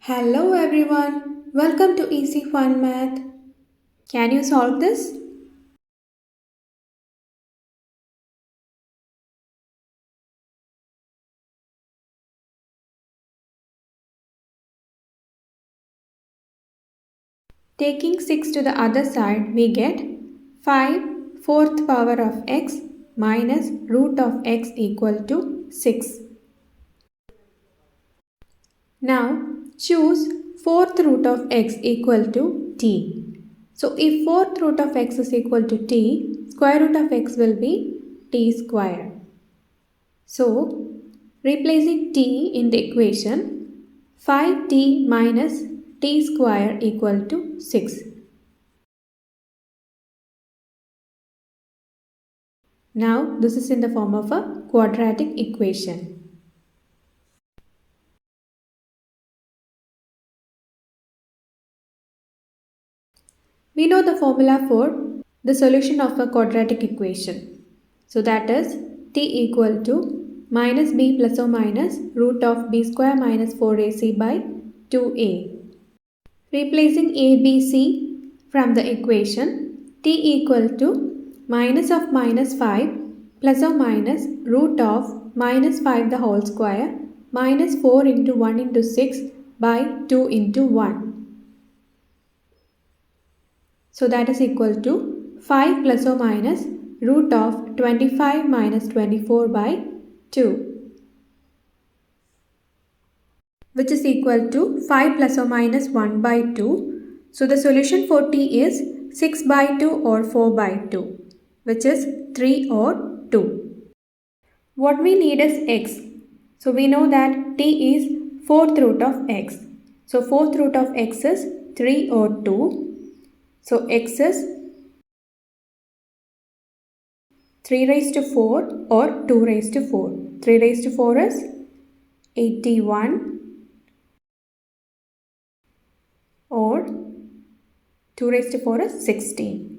Hello everyone, welcome to Easy Fun Math. Can you solve this? Taking 6 to the other side, we get 5 fourth power of x minus root of x equal to 6. Now choose fourth root of x equal to t. So if fourth root of x is equal to t, square root of x will be t square. So replacing t in the equation, 5t minus t square equal to 6. Now this is in the form of a quadratic equation. We know the formula for the solution of a quadratic equation. So that is t equal to minus b plus or minus root of b square minus 4ac by 2a. Replacing a, b, c from the equation, t equal to minus of minus 5 plus or minus root of minus 5 the whole square minus 4 into 1 into 6 by 2 into 1. So that is equal to 5 plus or minus root of 25 minus 24 by 2, which is equal to 5 plus or minus 1 by 2. So the solution for t is 6 by 2 or 4 by 2, which is 3 or 2. What we need is x. So we know that t is fourth root of x. So fourth root of x is 3 or 2. So x is 3 raised to 4 or 2 raised to 4. 3 raised to 4 is 81 or 2 raised to 4 is 16.